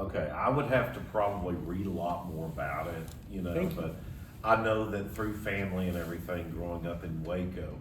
Okay, I would have to probably read a lot more about it, Thank you. but I know that through family and everything growing up in Waco.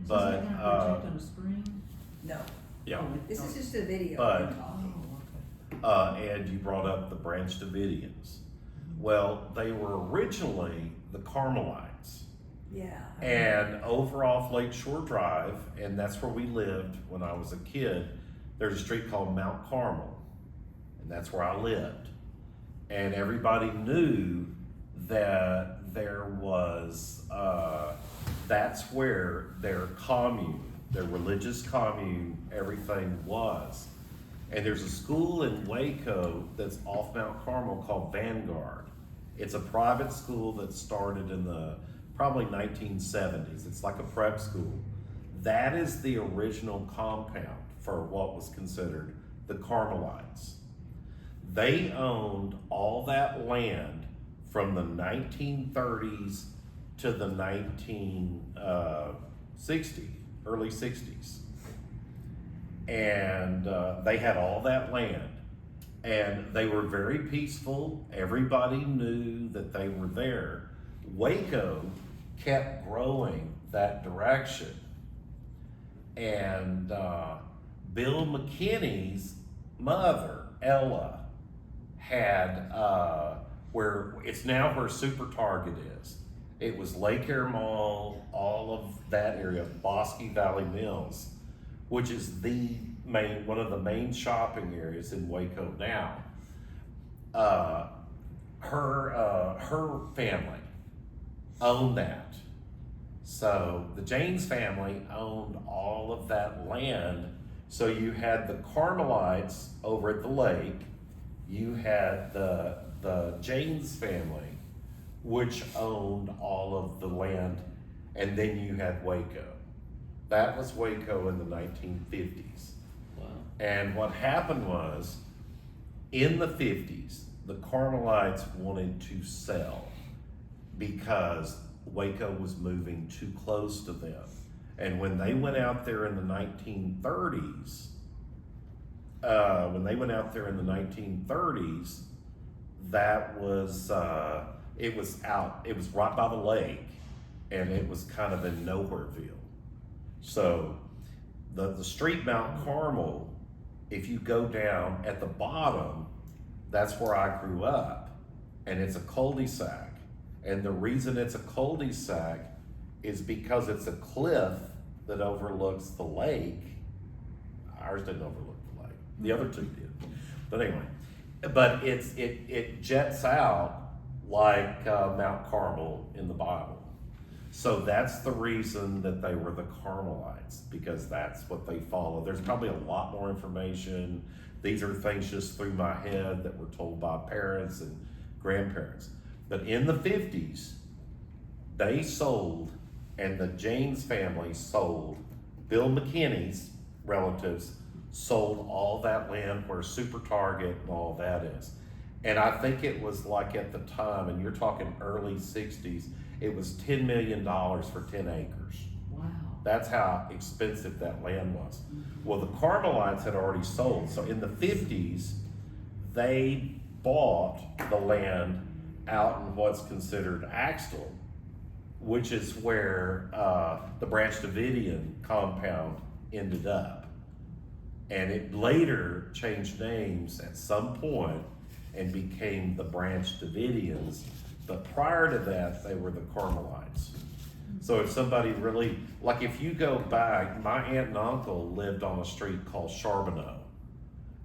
So is But, that kind of project on a spring? No, yeah, this is just a video. But- we're talking. and you brought up the Branch Davidians. Well, they were originally the Carmelites. Yeah. And over off Lakeshore Drive, and that's where we lived when I was a kid, there's a street called Mount Carmel, and that's where I lived. And everybody knew that there was, that's where their commune, their religious commune, everything was. And there's a school in Waco that's off Mount Carmel called Vanguard. It's a private school that started in the probably 1970s. It's like a prep school. That is the original compound for what was considered the Carmelites. They owned all that land from the 1930s to the 1960s, early 60s. And they had all that land. And they were very peaceful. Everybody knew that they were there. Waco kept growing that direction. And Bill McKinney's mother, Ella, had where it's now where Super Target is. It was Lake Air Mall, all of that area, Bosque Valley Mills, which is one of the main shopping areas in Waco now. Her family owned that. So the Janes family owned all of that land. So you had the Carmelites over at the lake. You had the Janes family, which owned all of the land, and then you had Waco. That was Waco in the 1950s. Wow. And what happened was, in the 50s, the Carmelites wanted to sell because Waco was moving too close to them. And when they went out there in the 1930s, that was, it was right by the lake, and it was kind of in Nowhereville. So the street Mount Carmel, if you go down at the bottom, that's where I grew up, and it's a cul-de-sac. And the reason it's a cul-de-sac is because it's a cliff that overlooks the lake. Ours didn't overlook the lake. The other two did. But anyway, but it jets out like Mount Carmel in the Bible. So that's the reason that they were the Carmelites, because that's what they follow. There's probably a lot more information. These are things just through my head that were told by parents and grandparents. But in the 50s, they sold, and the James family sold, Bill McKinney's relatives sold all that land where Super Target and all that is. And I think it was like at the time, and you're talking early 60s, it was $10 million for 10 acres. Wow. That's how expensive that land was. Well, the Carmelites had already sold. So in the 50s, they bought the land out in what's considered Axtell, which is where the Branch Davidian compound ended up. And it later changed names at some point and became the Branch Davidians. But prior to that, they were the Carmelites. So if somebody really, like if you go back, my aunt and uncle lived on a street called Charbonneau.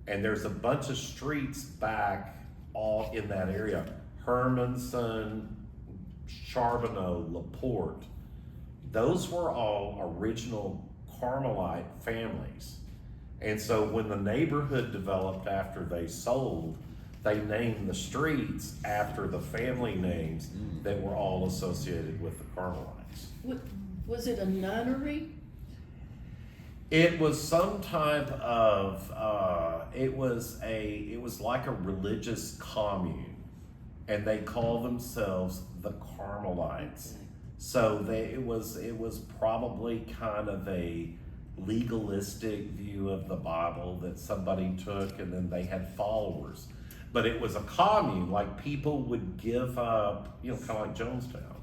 And there's a bunch of streets back all in that area. Hermanson, Charbonneau, LaPorte. Those were all original Carmelite families. And so when the neighborhood developed after they sold, they named the streets after the family names that were all associated with the Carmelites. Was it a nunnery? It was some type of, it was like a religious commune, and they call themselves the Carmelites. Okay. So it was probably kind of a legalistic view of the Bible that somebody took, and then they had followers. but it was a commune, like people would give up, you know, kind of like Jonestown.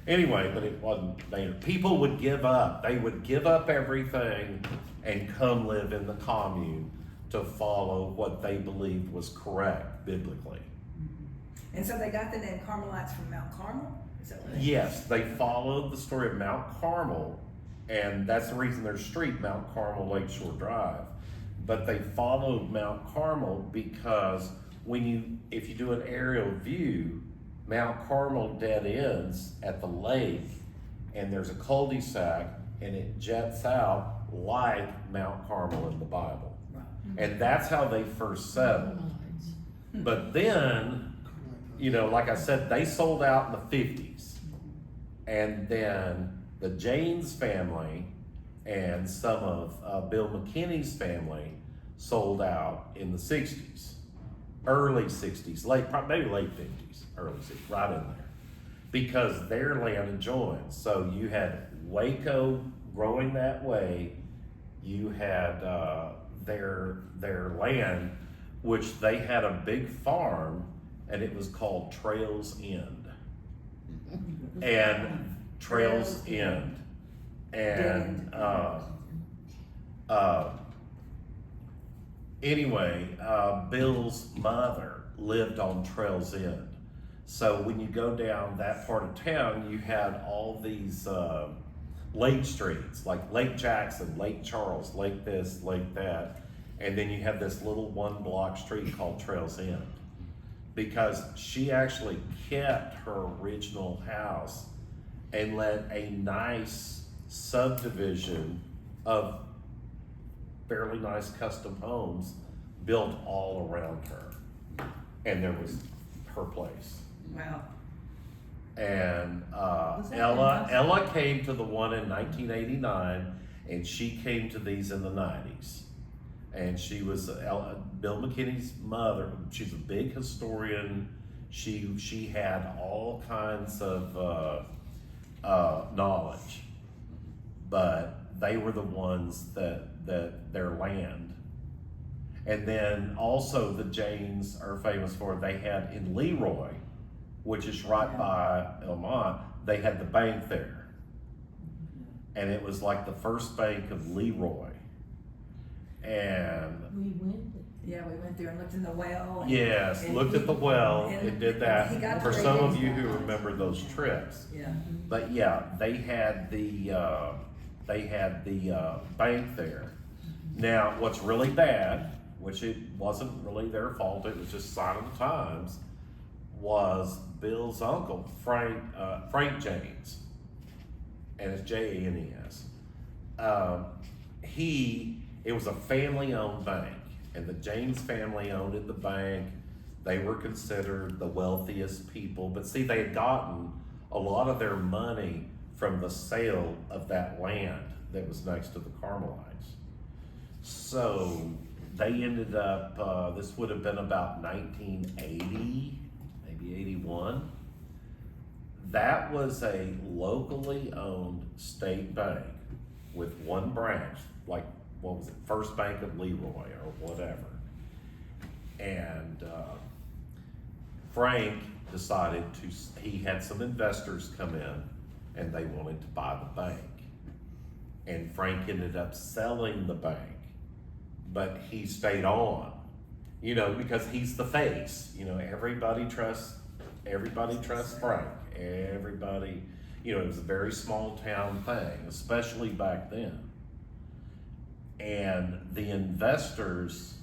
Anyway, but it wasn't there. People would give up. They would give up everything and come live in the commune to follow what they believed was correct biblically. And so they got the name Carmelites from Mount Carmel? Is that what it is? Yes, they followed the story of Mount Carmel, and that's the reason there's a street, Mount Carmel Lakeshore Drive. But they followed Mount Carmel because if you do an aerial view, Mount Carmel dead ends at the lake, and there's a cul-de-sac, and it jets out like Mount Carmel in the Bible. Right. And that's how they first settled. Lines. But then, you know, like I said, they sold out in the 50s. And then the Janes family and some of Bill McKinney's family sold out in the 60s, early 60s, maybe late 50s, early 60s, right in there. Because their land had joined. So you had Waco growing that way, you had their land, which they had a big farm, and it was called Trails End. And Trails End. And anyway, Bill's mother lived on Trails End. So when you go down that part of town, you had all these lake streets, like Lake Jackson, Lake Charles, Lake this, Lake that. And then you have this little 1 block street called Trails End. Because she actually kept her original house and let a nice subdivision of fairly nice custom homes built all around her. And there was her place. Wow. And Was that Ella came to the one in 1989, and she came to these in the 90s. And she was Bill McKinney's mother. She's a big historian. She had all kinds of knowledge, but they were the ones that their land. And then also the Janes are famous for, they had in Leroy, which is right by Elmont, they had the bank there. And it was like the first bank of Leroy. And We went. Yeah, we went there and looked in the well. And, yes, and looked he- at the well and and did he that got for the some of ratings. you who remember those trips. Yeah. But yeah, they had the bank there. Now, what's really bad, which it wasn't really their fault, it was just sign of the times, was Bill's uncle, Frank Janes, and it's Janes. It was a family-owned bank, and the Janes family owned the bank. They were considered the wealthiest people, but see, they had gotten a lot of their money from the sale of that land that was next to the Carmelites. So they ended up, this would have been about 1980, maybe 81. That was a locally owned state bank with one branch, like, what was it, First Bank of Leroy or whatever. And Frank decided he had some investors come in and they wanted to buy the bank. And Frank ended up selling the bank, but he stayed on, you know, because he's the face. You know, everybody trusts Frank. Everybody, you know, it was a very small town thing, especially back then. And the investors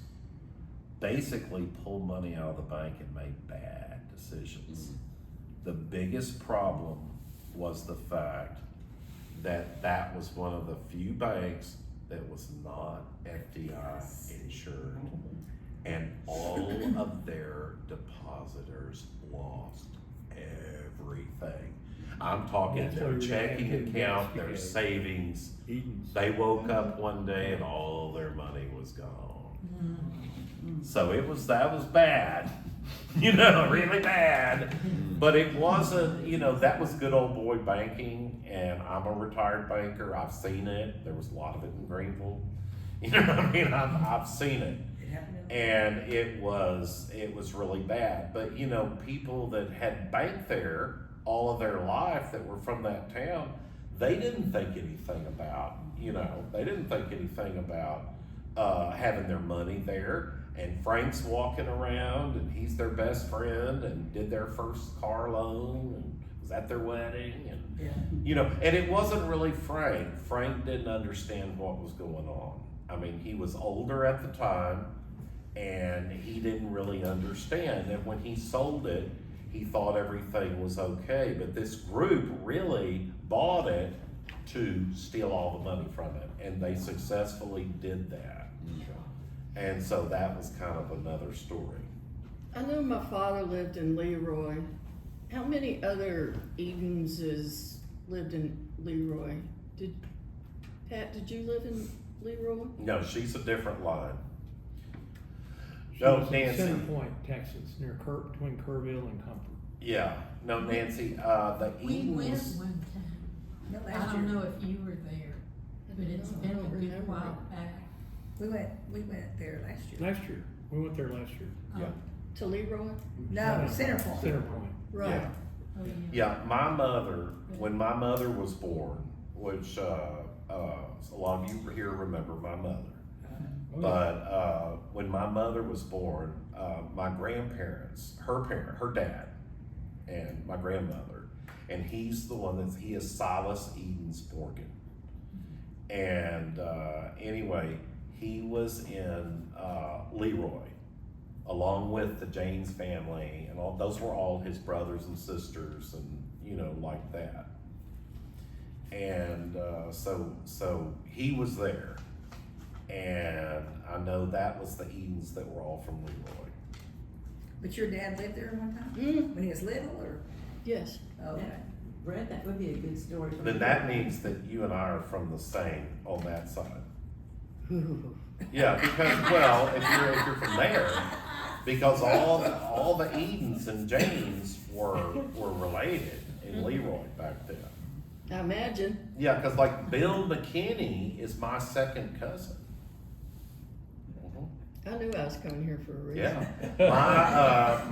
basically pulled money out of the bank and made bad decisions. The biggest problem was the fact that that was one of the few banks that was not FDI insured. And all of their depositors lost everything. I'm talking That's their why we checking have to account, their investigate. savings. Eden's. They woke up one day and all their money was gone. So that was bad, you know, really bad. But it wasn't, you know, that was good old boy banking, and I'm a retired banker. I've seen it. There was a lot of it in Greenville. You know what I mean? I've seen it. It happened in- and it was really bad. But you know, people that had banked there all of their life that were from that town, they didn't think anything about, you know, they didn't think anything about having their money there. And Frank's walking around and he's their best friend and did their first car loan and was at their wedding and Yeah. you know, and it wasn't really Frank. Frank didn't understand what was going on. I mean, he was older at the time and he didn't really understand. And when he sold it, he thought everything was okay. But this group really bought it to steal all the money from it. And they successfully did that. And so that was kind of another story. I know my father lived in Leroy. How many other Edenses lived in Leroy? Pat, did you live in Leroy? No, she's a different line. She No, was in Nancy. Center Point, Texas, near between Kerrville and Comfort. Yeah, no, Nancy, the We went Edens. one time. No, I last don't year, know if you were there, but it's No, I been a don't good remember while back. we went there last year. Last year, we went there last year. Oh, Yeah. To Leroy? No, Center Point. Center Point. Right. Yeah. Oh, yeah. Yeah, my mother, when my mother was born, which a lot of you here remember my mother. Oh, yeah. But when my mother was born, my grandparents, her dad, and my grandmother, and he's the one he is Silas Edens Morgan. And anyway, he was in Leroy, along with the James family, and all those were all his brothers and sisters, and you know, like that. And so he was there, and I know that was the Edens that were all from Leroy. But your dad lived there one time? Mm, When he was little, or? yes. Okay. Brett, that would be a good story. for Then you. that means that you and I are from the same on that side. Yeah, because well, if you're from there, because all the Edens and James were related in Leroy back then. I imagine. Yeah, because like Bill McKinney is my second cousin. I knew I was coming here for a reason. Yeah, my